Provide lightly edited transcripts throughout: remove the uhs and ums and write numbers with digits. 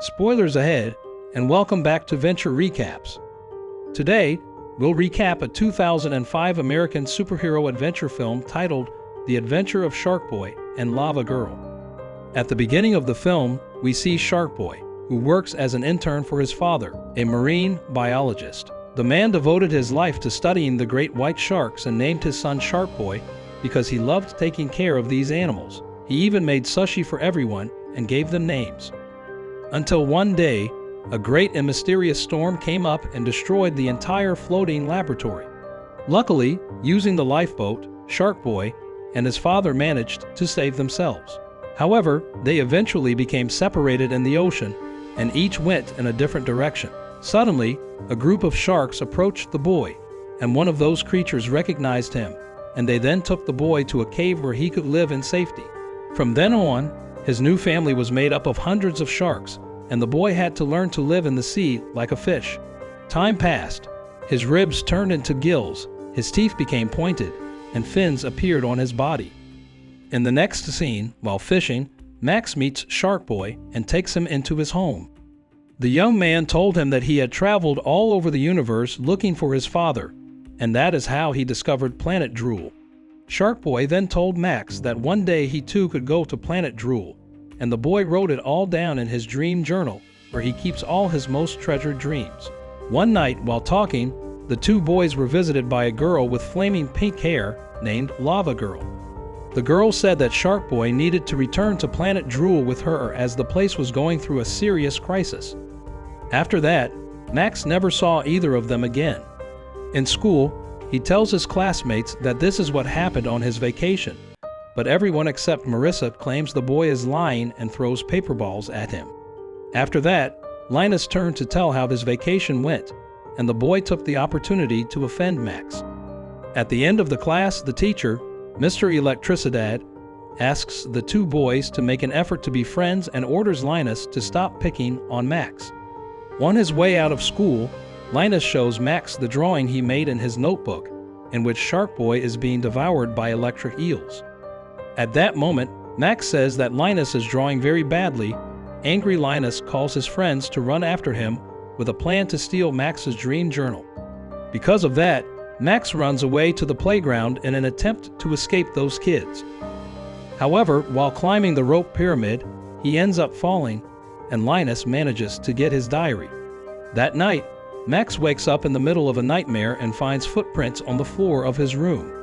Spoilers ahead, and welcome back to Venture Recaps. Today, we'll recap a 2005 American superhero adventure film titled The Adventure of Sharkboy and Lavagirl. At the beginning of the film, we see Sharkboy, who works as an intern for his father, a marine biologist. The man devoted his life to studying the great white sharks and named his son Sharkboy because he loved taking care of these animals. He even made sushi for everyone and gave them names. Until one day, a great and mysterious storm came up and destroyed the entire floating laboratory. Luckily, using the lifeboat, Sharkboy and his father managed to save themselves. However, they eventually became separated in the ocean, and each went in a different direction. Suddenly, a group of sharks approached the boy, and one of those creatures recognized him, and they then took the boy to a cave where he could live in safety. From then on, his new family was made up of hundreds of sharks, and the boy had to learn to live in the sea like a fish. Time passed. His ribs turned into gills, his teeth became pointed, and fins appeared on his body. In the next scene, while fishing, Max meets Sharkboy and takes him into his home. The young man told him that he had traveled all over the universe looking for his father, and that is how he discovered Planet Drool. Sharkboy then told Max that one day he too could go to Planet Drool, and the boy wrote it all down in his dream journal, where he keeps all his most treasured dreams. One night, while talking, the two boys were visited by a girl with flaming pink hair named Lavagirl. The girl said that Sharkboy needed to return to Planet Drool with her as the place was going through a serious crisis. After that, Max never saw either of them again. In school, he tells his classmates that this is what happened on his vacation, but everyone except Marissa claims the boy is lying and throws paper balls at him. After that, Linus turned to tell how his vacation went, and the boy took the opportunity to offend Max. At the end of the class, the teacher, Mr. Electricidad, asks the two boys to make an effort to be friends and orders Linus to stop picking on Max. On his way out of school, Linus shows Max the drawing he made in his notebook, in which Sharkboy is being devoured by electric eels. At that moment, Max says that Linus is drawing very badly. Angry Linus calls his friends to run after him with a plan to steal Max's dream journal. Because of that, Max runs away to the playground in an attempt to escape those kids. However, while climbing the rope pyramid, he ends up falling, and Linus manages to get his diary. That night, Max wakes up in the middle of a nightmare and finds footprints on the floor of his room.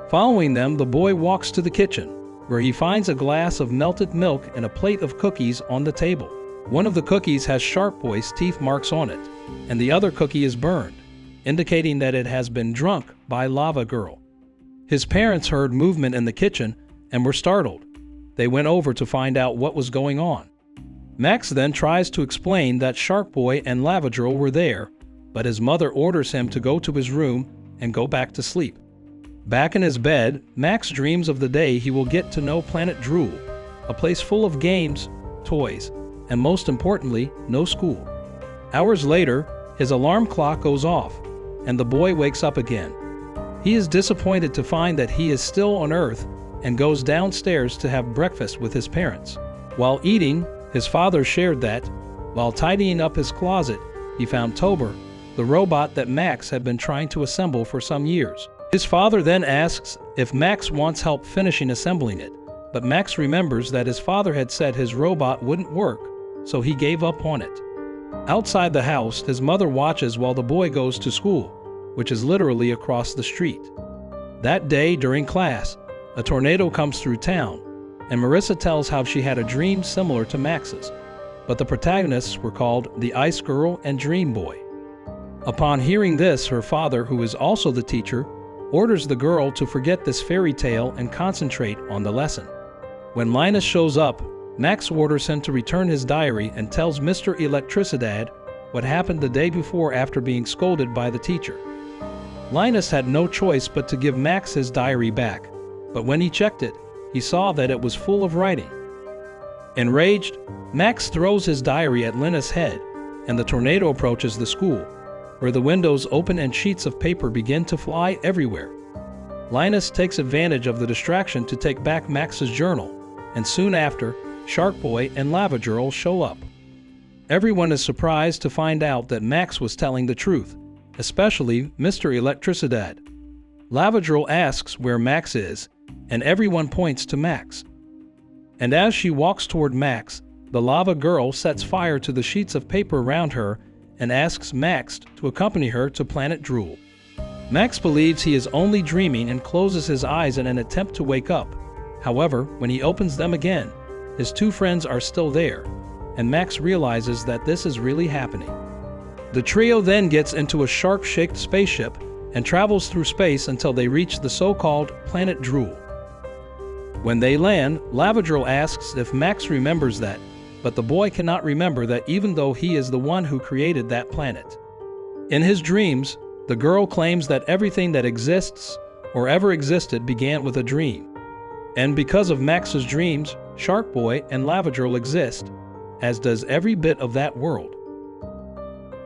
Following them, the boy walks to the kitchen, where he finds a glass of melted milk and a plate of cookies on the table. One of the cookies has Sharkboy's teeth marks on it, and the other cookie is burned, indicating that it has been drunk by Lavagirl. His parents heard movement in the kitchen and were startled. They went over to find out what was going on. Max then tries to explain that Sharkboy and Lavagirl were there, but his mother orders him to go to his room and go back to sleep. Back in his bed, Max dreams of the day he will get to know Planet Drool, a place full of games, toys, and most importantly, no school. Hours later, his alarm clock goes off, and the boy wakes up again. He is disappointed to find that he is still on Earth and goes downstairs to have breakfast with his parents. While eating, his father shared that, while tidying up his closet, he found Tober, the robot that Max had been trying to assemble for some years. His father then asks if Max wants help finishing assembling it, but Max remembers that his father had said his robot wouldn't work, so he gave up on it. Outside the house, his mother watches while the boy goes to school, which is literally across the street. That day during class, a tornado comes through town, and Marissa tells how she had a dream similar to Max's, but the protagonists were called the Ice Girl and Dream Boy. Upon hearing this, her father, who is also the teacher, orders the girl to forget this fairy tale and concentrate on the lesson. When Linus shows up, Max orders him to return his diary and tells Mr. Electricidad what happened the day before after being scolded by the teacher. Linus had no choice but to give Max his diary back, but when he checked it, he saw that it was full of writing. Enraged, Max throws his diary at Linus' head, and the tornado approaches the school, where the windows open and sheets of paper begin to fly everywhere. Linus takes advantage of the distraction to take back Max's journal, and soon after, Sharkboy and Lavagirl show up. Everyone is surprised to find out that Max was telling the truth, especially Mr. Electricidad. Lavagirl asks where Max is, and everyone points to Max. And as she walks toward Max, the lava girl sets fire to the sheets of paper around her and asks Max to accompany her to Planet Drool. Max believes he is only dreaming and closes his eyes in an attempt to wake up. However, when he opens them again, his two friends are still there, and Max realizes that this is really happening. The trio then gets into a shark-shaped spaceship and travels through space until they reach the so-called Planet Drool. When they land, Lavagirl asks if Max remembers that, but the boy cannot remember that even though he is the one who created that planet. In his dreams, the girl claims that everything that exists or ever existed began with a dream. And because of Max's dreams, Sharkboy and Lavagirl exist, as does every bit of that world.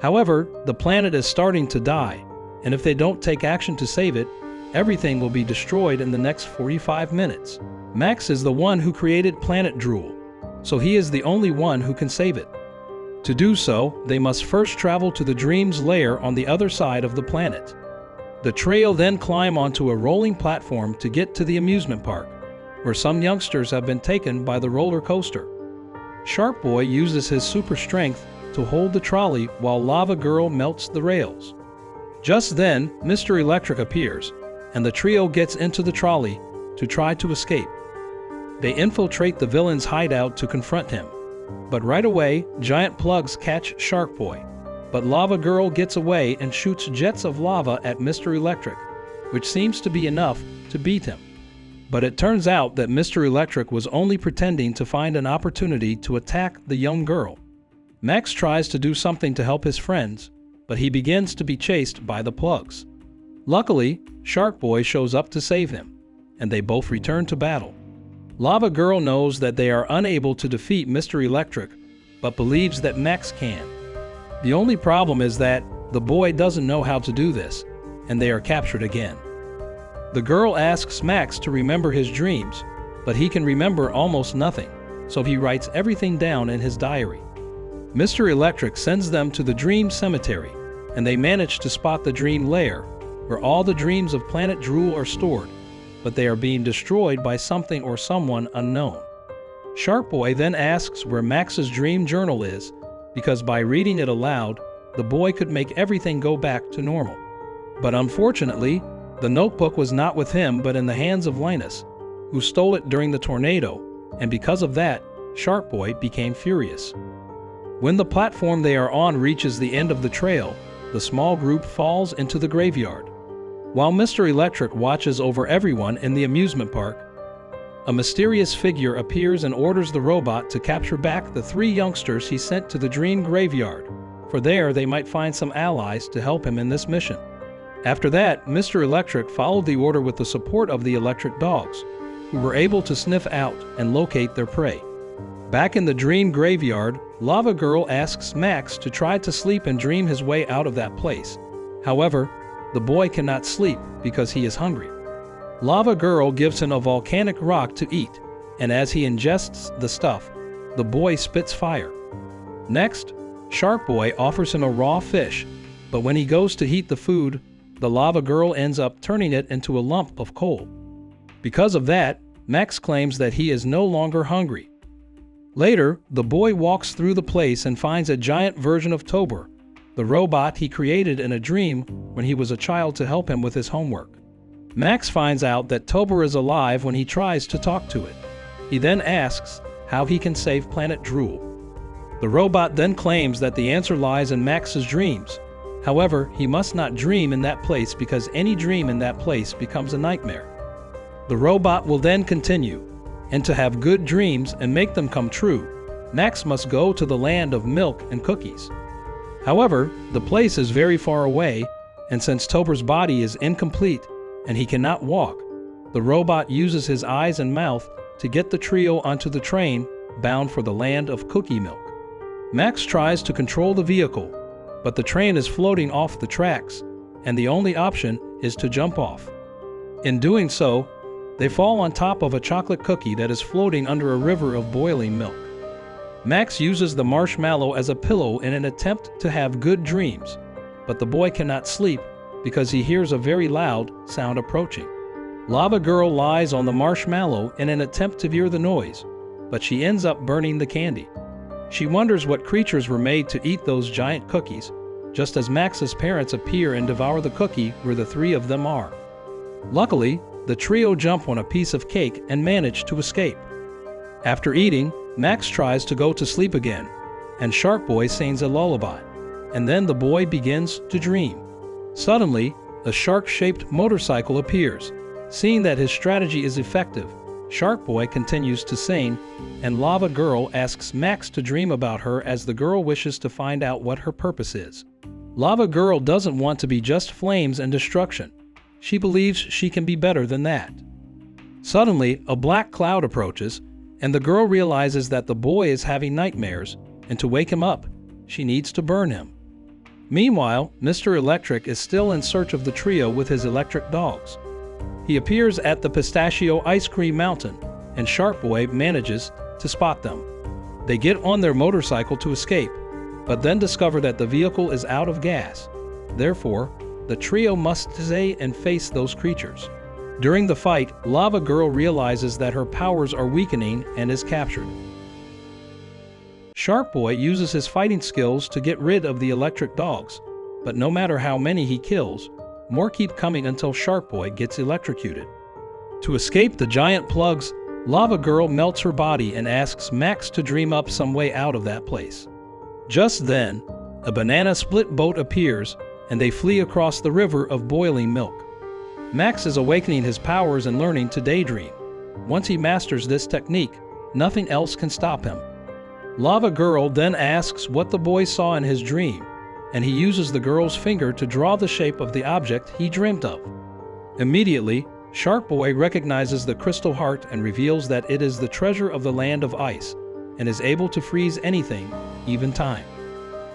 However, the planet is starting to die, and if they don't take action to save it, everything will be destroyed in the next 45 minutes. Max is the one who created Planet Drool, so he is the only one who can save it. To do so, they must first travel to the Dream's lair on the other side of the planet. The trio then climb onto a rolling platform to get to the amusement park, where some youngsters have been taken by the roller coaster. Sharkboy uses his super strength to hold the trolley while Lava Girl melts the rails. Just then, Mr. Electric appears, and the trio gets into the trolley to try to escape. They infiltrate the villain's hideout to confront him, but right away, giant plugs catch Sharkboy. But Lava Girl gets away and shoots jets of lava at Mr. Electric, which seems to be enough to beat him. But it turns out that Mr. Electric was only pretending to find an opportunity to attack the young girl. Max tries to do something to help his friends, but he begins to be chased by the plugs. Luckily, Sharkboy shows up to save him, and they both return to battle. Lava Girl knows that they are unable to defeat Mr. Electric, but believes that Max can. The only problem is that the boy doesn't know how to do this, and they are captured again. The girl asks Max to remember his dreams, but he can remember almost nothing, so he writes everything down in his diary. Mr. Electric sends them to the Dream Cemetery, and they manage to spot the Dream Lair, where all the dreams of Planet Drool are stored, but they are being destroyed by something or someone unknown. Sharkboy then asks where Max's dream journal is, because by reading it aloud, the boy could make everything go back to normal. But unfortunately, the notebook was not with him but in the hands of Linus, who stole it during the tornado, and because of that, Sharkboy became furious. When the platform they are on reaches the end of the trail, the small group falls into the graveyard. While Mr. Electric watches over everyone in the amusement park, a mysterious figure appears and orders the robot to capture back the 3 youngsters he sent to the Dream Graveyard, for there they might find some allies to help him in this mission. After that, Mr. Electric followed the order with the support of the electric dogs, who were able to sniff out and locate their prey. Back in the Dream Graveyard, Lava Girl asks Max to try to sleep and dream his way out of that place. However, the boy cannot sleep because he is hungry. Lava Girl gives him a volcanic rock to eat, and as he ingests the stuff, the boy spits fire. Next, Sharkboy offers him a raw fish, but when he goes to heat the food, the Lava Girl ends up turning it into a lump of coal. Because of that, Max claims that he is no longer hungry. Later, the boy walks through the place and finds a giant version of Tober, the robot he created in a dream when he was a child to help him with his homework. Max finds out that Tober is alive when he tries to talk to it. He then asks how he can save Planet Drool. The robot then claims that the answer lies in Max's dreams. However, he must not dream in that place because any dream in that place becomes a nightmare. The robot will then continue, and to have good dreams and make them come true, Max must go to the land of milk and cookies. However, the place is very far away, and since Tober's body is incomplete and he cannot walk, the robot uses his eyes and mouth to get the trio onto the train bound for the land of cookie milk. Max tries to control the vehicle, but the train is floating off the tracks, and the only option is to jump off. In doing so, they fall on top of a chocolate cookie that is floating under a river of boiling milk. Max uses the marshmallow as a pillow in an attempt to have good dreams, but the boy cannot sleep because he hears a very loud sound approaching. Lavagirl lies on the marshmallow in an attempt to hear the noise, but she ends up burning the candy. She wonders what creatures were made to eat those giant cookies, just as Max's parents appear and devour the cookie where the three of them are. Luckily, the trio jump on a piece of cake and manage to escape. After eating, Max tries to go to sleep again, and Sharkboy sings a lullaby, and then the boy begins to dream. Suddenly, a shark-shaped motorcycle appears. Seeing that his strategy is effective, Sharkboy continues to sing, and Lavagirl asks Max to dream about her as the girl wishes to find out what her purpose is. Lavagirl doesn't want to be just flames and destruction. She believes she can be better than that. Suddenly, a black cloud approaches, and the girl realizes that the boy is having nightmares, and to wake him up, she needs to burn him. Meanwhile, Mr. Electric is still in search of the trio with his electric dogs. He appears at the Pistachio Ice Cream Mountain, and Sharkboy manages to spot them. They get on their motorcycle to escape, but then discover that the vehicle is out of gas. Therefore, the trio must stay and face those creatures. During the fight, Lavagirl realizes that her powers are weakening and is captured. Sharkboy uses his fighting skills to get rid of the electric dogs, but no matter how many he kills, more keep coming until Sharkboy gets electrocuted. To escape the giant plugs, Lavagirl melts her body and asks Max to dream up some way out of that place. Just then, a banana split boat appears, and they flee across the river of boiling milk. Max is awakening his powers and learning to daydream. Once he masters this technique, nothing else can stop him. Lavagirl then asks what the boy saw in his dream, and he uses the girl's finger to draw the shape of the object he dreamt of. Immediately, Sharkboy recognizes the crystal heart and reveals that it is the treasure of the land of ice, and is able to freeze anything, even time.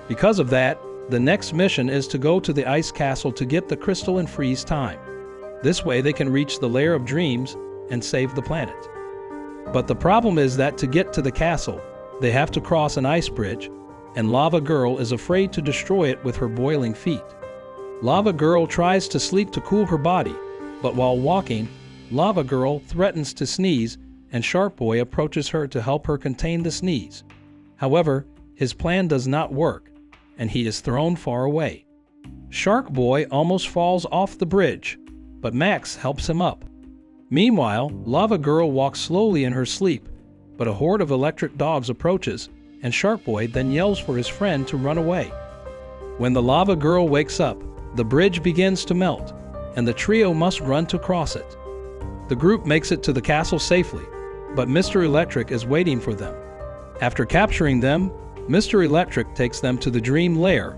Because of that, the next mission is to go to the ice castle to get the crystal and freeze time. This way they can reach the lair of dreams and save the planet. But the problem is that to get to the castle, they have to cross an ice bridge, and Lavagirl is afraid to destroy it with her boiling feet. Lavagirl tries to sleep to cool her body, but while walking, Lavagirl threatens to sneeze, and Sharkboy approaches her to help her contain the sneeze. However, his plan does not work, and he is thrown far away. Sharkboy almost falls off the bridge, but Max helps him up. Meanwhile, Lavagirl walks slowly in her sleep, but a horde of electric dogs approaches, and Sharkboy then yells for his friend to run away. When the Lavagirl wakes up, the bridge begins to melt, and the trio must run to cross it. The group makes it to the castle safely, but Mr. Electric is waiting for them. After capturing them, Mr. Electric takes them to the Dream Lair,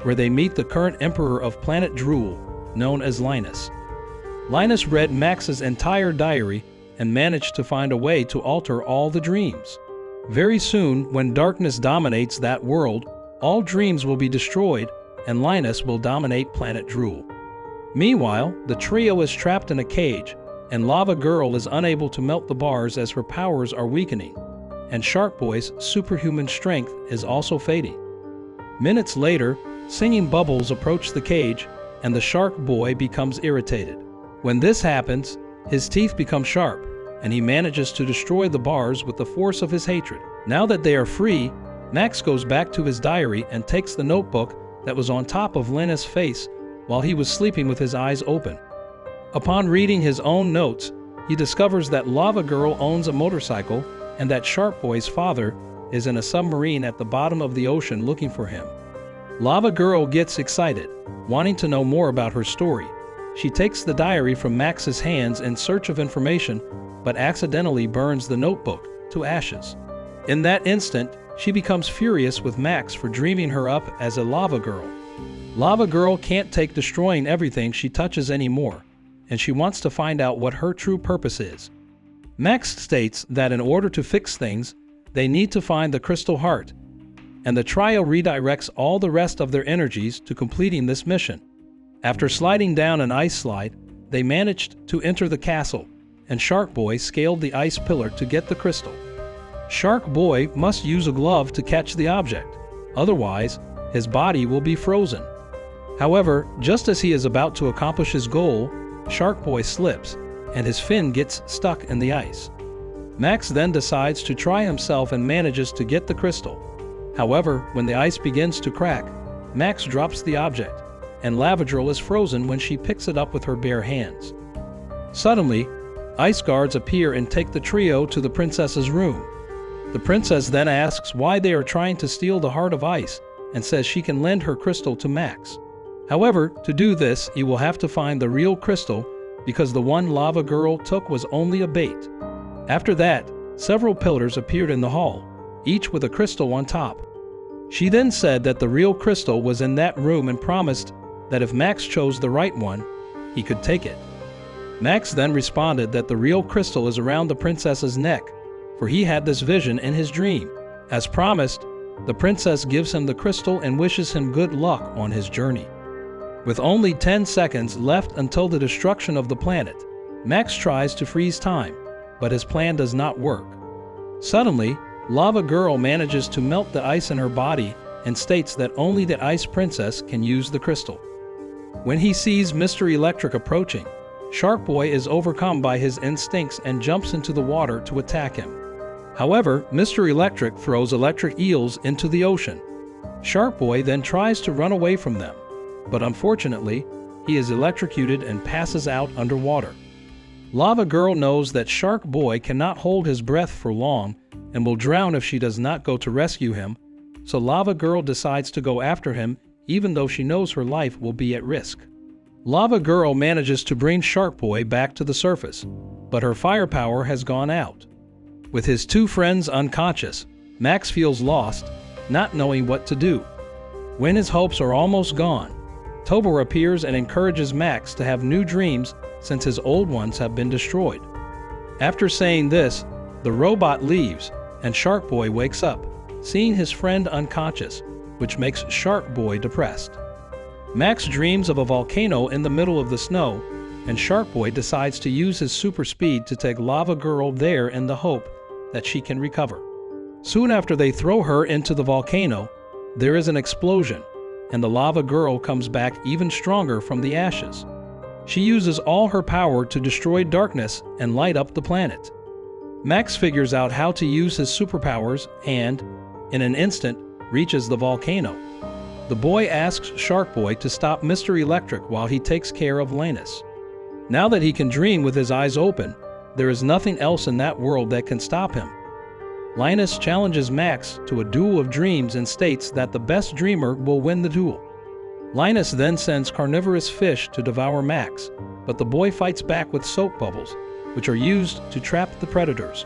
where they meet the current emperor of Planet Drool, known as Linus. Linus read Max's entire diary and managed to find a way to alter all the dreams. Very soon, when darkness dominates that world, all dreams will be destroyed, and Linus will dominate Planet Drool. Meanwhile, the trio is trapped in a cage, and Lavagirl is unable to melt the bars as her powers are weakening, and Sharkboy's superhuman strength is also fading. Minutes later, singing bubbles approach the cage, and the Shark Boy becomes irritated. When this happens, his teeth become sharp, and he manages to destroy the bars with the force of his hatred. Now that they are free, Max goes back to his diary and takes the notebook that was on top of Linus' face while he was sleeping with his eyes open. Upon reading his own notes, he discovers that Lavagirl owns a motorcycle and that Sharkboy's father is in a submarine at the bottom of the ocean looking for him. Lavagirl gets excited, wanting to know more about her story. She takes the diary from Max's hands in search of information, but accidentally burns the notebook to ashes. In that instant, she becomes furious with Max for dreaming her up as a Lavagirl. Lavagirl can't take destroying everything she touches anymore, and she wants to find out what her true purpose is. Max states that in order to fix things, they need to find the Crystal Heart, and the trio redirects all the rest of their energies to completing this mission. After sliding down an ice slide, they managed to enter the castle, and Sharkboy scaled the ice pillar to get the crystal. Sharkboy must use a glove to catch the object, otherwise his body will be frozen. However, just as he is about to accomplish his goal, Sharkboy slips and his fin gets stuck in the ice. Max then decides to try himself and manages to get the crystal. However, when the ice begins to crack, Max drops the object, and Lavagirl is frozen when she picks it up with her bare hands. Suddenly, ice guards appear and take the trio to the princess's room. The princess then asks why they are trying to steal the heart of ice and says she can lend her crystal to Max. However, to do this, he will have to find the real crystal because the one Lavagirl took was only a bait. After that, several pillars appeared in the hall, each with a crystal on top. She then said that the real crystal was in that room and promised that if Max chose the right one, he could take it. Max then responded that the real crystal is around the princess's neck, for he had this vision in his dream. As promised, the princess gives him the crystal and wishes him good luck on his journey. With only 10 seconds left until the destruction of the planet, Max tries to freeze time, but his plan does not work. Suddenly, Lavagirl manages to melt the ice in her body and states that only the Ice Princess can use the crystal. When he sees Mr. Electric approaching, Sharkboy is overcome by his instincts and jumps into the water to attack him. However, Mr. Electric throws electric eels into the ocean. Sharkboy then tries to run away from them, but unfortunately, he is electrocuted and passes out underwater. Lavagirl knows that Sharkboy cannot hold his breath for long and will drown if she does not go to rescue him, so Lavagirl decides to go after him even though she knows her life will be at risk. Lavagirl manages to bring Sharkboy back to the surface, but her firepower has gone out. With his two friends unconscious, Max feels lost, not knowing what to do. When his hopes are almost gone, Tobor appears and encourages Max to have new dreams since his old ones have been destroyed. After saying this, the robot leaves and Sharkboy wakes up, seeing his friend unconscious, which makes Sharkboy depressed. Max dreams of a volcano in the middle of the snow, and Sharkboy decides to use his super speed to take Lavagirl there in the hope that she can recover. Soon after they throw her into the volcano, there is an explosion, and the Lavagirl comes back even stronger from the ashes. She uses all her power to destroy darkness and light up the planet. Max figures out how to use his superpowers and, in an instant, reaches the volcano. The boy asks Sharkboy to stop Mr. Electric while he takes care of Linus. Now that he can dream with his eyes open, there is nothing else in that world that can stop him. Linus challenges Max to a duel of dreams and states that the best dreamer will win the duel. Linus then sends carnivorous fish to devour Max, but the boy fights back with soap bubbles, which are used to trap the predators.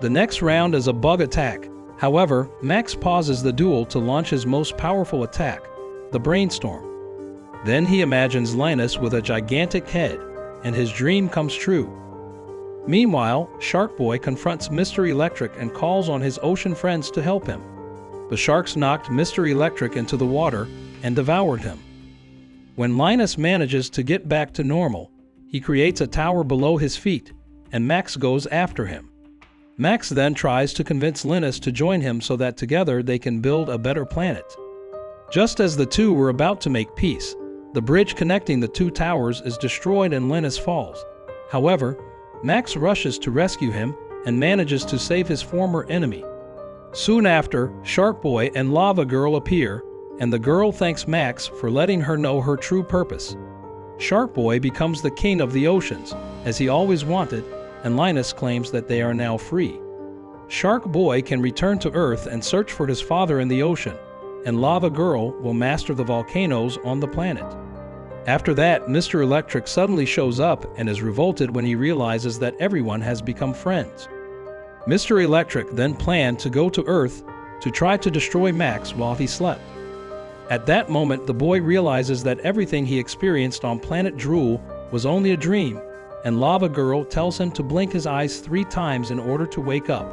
The next round is a bug attack. However, Max pauses the duel to launch his most powerful attack, the brainstorm. Then he imagines Linus with a gigantic head, and his dream comes true. Meanwhile, Sharkboy confronts Mr. Electric and calls on his ocean friends to help him. The sharks knocked Mr. Electric into the water and devoured him. When Linus manages to get back to normal, he creates a tower below his feet, and Max goes after him. Max then tries to convince Linus to join him so that together they can build a better planet. Just as the two were about to make peace, the bridge connecting the two towers is destroyed and Linus falls. However, Max rushes to rescue him and manages to save his former enemy. Soon after, Sharkboy and Lavagirl appear, and the girl thanks Max for letting her know her true purpose. Sharkboy becomes the king of the oceans, as he always wanted, and Linus claims that they are now free. Sharkboy can return to Earth and search for his father in the ocean, and Lavagirl will master the volcanoes on the planet. After that, Mr. Electric suddenly shows up and is revolted when he realizes that everyone has become friends. Mr. Electric then planned to go to Earth to try to destroy Max while he slept. At that moment, the boy realizes that everything he experienced on Planet Drool was only a dream, and Lavagirl tells him to blink his eyes 3 times in order to wake up.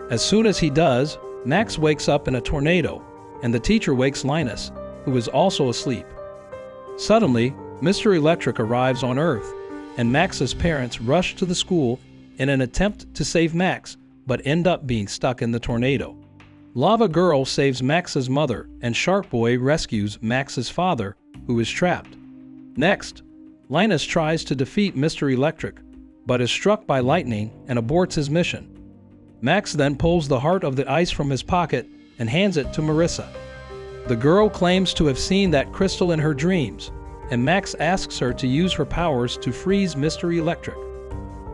As soon as he does, Max wakes up in a tornado, and the teacher wakes Linus, who is also asleep. Suddenly, Mr. Electric arrives on Earth, and Max's parents rush to the school in an attempt to save Max, but end up being stuck in the tornado. Lavagirl saves Max's mother, and Sharkboy rescues Max's father, who is trapped. Next, Linus tries to defeat Mr. Electric, but is struck by lightning and aborts his mission. Max then pulls the heart of the ice from his pocket and hands it to Marissa. The girl claims to have seen that crystal in her dreams, and Max asks her to use her powers to freeze Mr. Electric.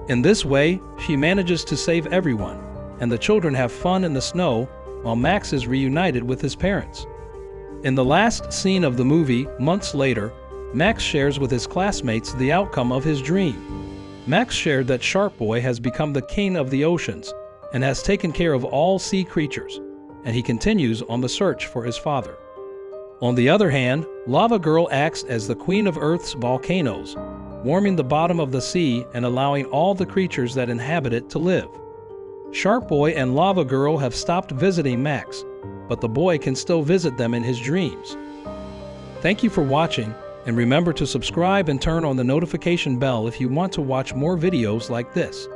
In this way, she manages to save everyone, and the children have fun in the snow while Max is reunited with his parents. In the last scene of the movie, months later, Max shares with his classmates the outcome of his dream. Max shared that Sharkboy has become the king of the oceans and has taken care of all sea creatures, and he continues on the search for his father. On the other hand, Lavagirl acts as the queen of Earth's volcanoes, warming the bottom of the sea and allowing all the creatures that inhabit it to live. Sharkboy and Lavagirl have stopped visiting Max, but the boy can still visit them in his dreams. Thank you for watching, and remember to subscribe and turn on the notification bell if you want to watch more videos like this.